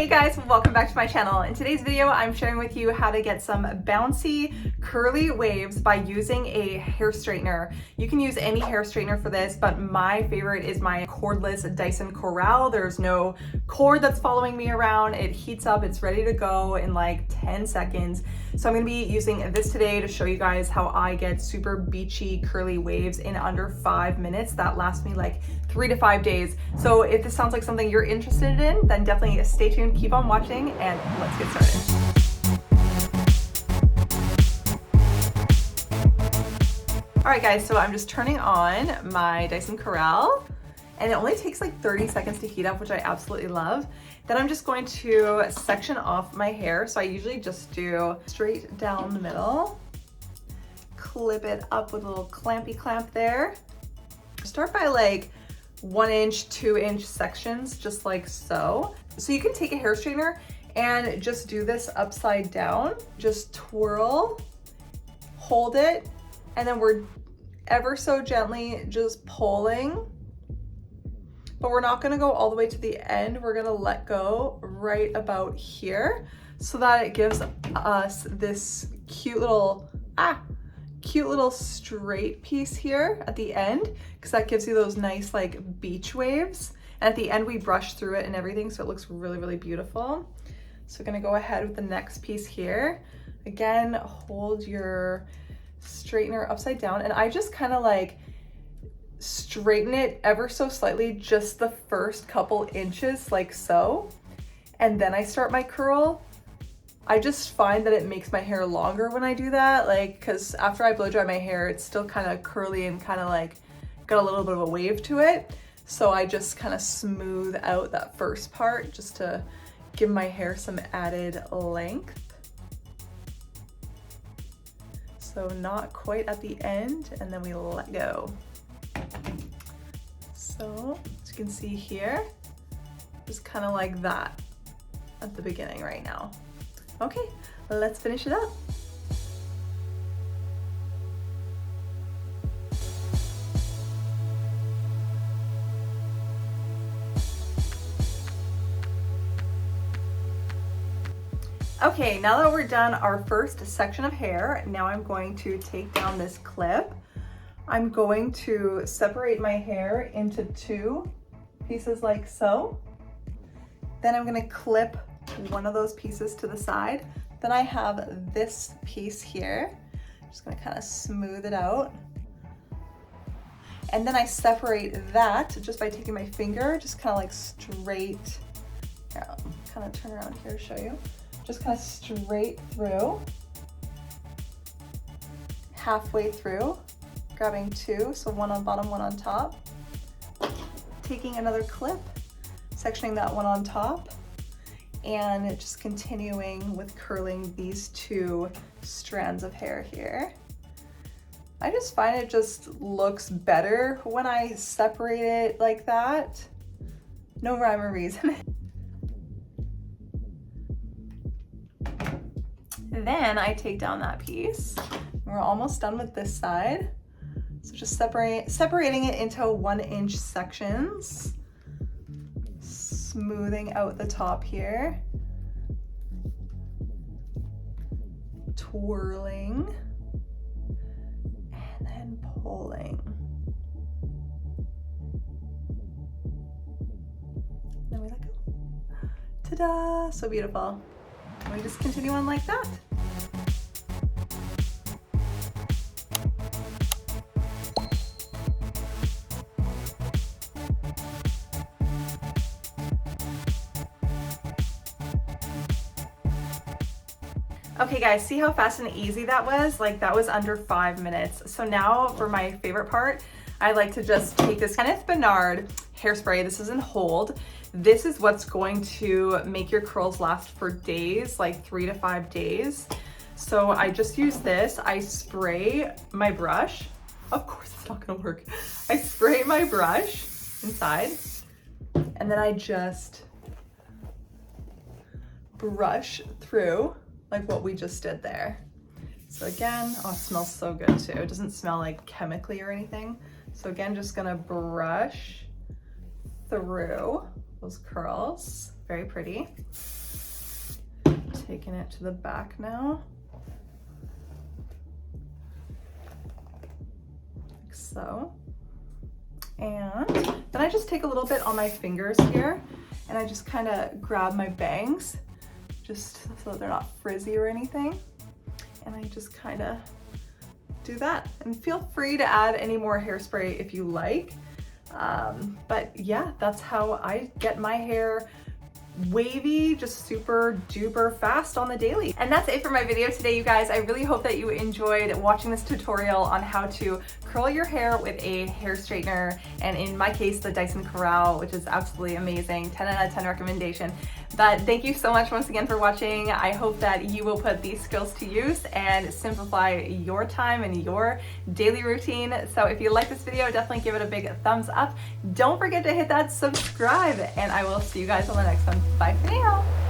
Hey guys, welcome back to my channel. In today's video, I'm sharing with you how to get some bouncy curly waves by using a hair straightener. You can use any hair straightener for this, but my favorite is my cordless Dyson Corrale. There's no cord that's following me around. It heats up, it's ready to go in like 10 seconds. So I'm gonna be using this today to show you guys how I get super beachy curly waves in under 5 minutes. That lasts me like 3 to 5 days. So if this sounds like something you're interested in, then definitely stay tuned, keep on watching, and let's get started. All right guys, so I'm just turning on my Dyson Corrale, and it only takes like 30 seconds to heat up, which I absolutely love. Then I'm just going to section off my hair. So I usually just do straight down the middle, clip it up with a little clampy clamp there. Start by like 1 inch, 2 inch sections, just like so. So you can take a hair straightener and just do this upside down. Just twirl, hold it, and then we're ever so gently just pulling. But we're not gonna go all the way to the end. We're gonna let go right about here so that it gives us this cute little straight piece here at the end, because that gives you those nice like beach waves. And at the end we brush through it and everything, so it looks really, really beautiful. So we're gonna go ahead with the next piece here. Again, hold your straightener upside down, and I just kind of like straighten it ever so slightly, just the first couple inches like so, and then I start my curl. I just find that it makes my hair longer when I do that, like, because after I blow dry my hair, it's still kind of curly and kind of like got a little bit of a wave to it. So I just kind of smooth out that first part just to give my hair some added length. So not quite at the end, and then we let go. So as you can see here, just kind of like that at the beginning right now. Okay, let's finish it up. Okay, now that we're done our first section of hair, now I'm going to take down this clip. I'm going to separate my hair into 2 pieces like so. Then I'm gonna clip one of those pieces to the side. Then I have this piece here. I'm just gonna kind of smooth it out. And then I separate that just by taking my finger, just kind of like straight. Here, I'll kind of turn around here to show you. Just kind of straight through, halfway through, grabbing 2, so one on bottom, one on top. Taking another clip, sectioning that one on top, and just continuing with curling these 2 strands of hair here. I just find it just looks better when I separate it like that. No rhyme or reason. Then I take down that piece. We're almost done with this side. So just separating it into 1 inch sections, smoothing out the top here, twirling, and then pulling. Then we let go. Ta-da! So beautiful. And we just continue on like that. Okay guys, see how fast and easy that was? Like that was under 5 minutes. So now for my favorite part, I like to just take this Kenneth hairspray. This is in Hold. This is what's going to make your curls last for days, like 3 to 5 days. So I just use this. I spray my brush. Of course it's not gonna work. I spray my brush inside, and then I just brush through like what we just did there. So again, oh, it smells so good too. It doesn't smell like chemically or anything. So again, just gonna brush through those curls Very pretty. Taking it to the back now. Like so. And then I just take a little bit on my fingers here and I just kind of grab my bangs just so they're not frizzy or anything. And I just kind of do that. And feel free to add any more hairspray if you like. But yeah, that's how I get my hair wavy, just super duper fast on the daily. And that's it for my video today, you guys. I really hope that you enjoyed watching this tutorial on how to curl your hair with a hair straightener, and in my case, the Dyson Corrale, which is absolutely amazing. 10 out of 10 recommendation. But thank you so much once again for watching. I hope that you will put these skills to use and simplify your time and your daily routine. So if you like this video, definitely give it a big thumbs up. Don't forget to hit that subscribe, and I will see you guys on the next one. Bye for now.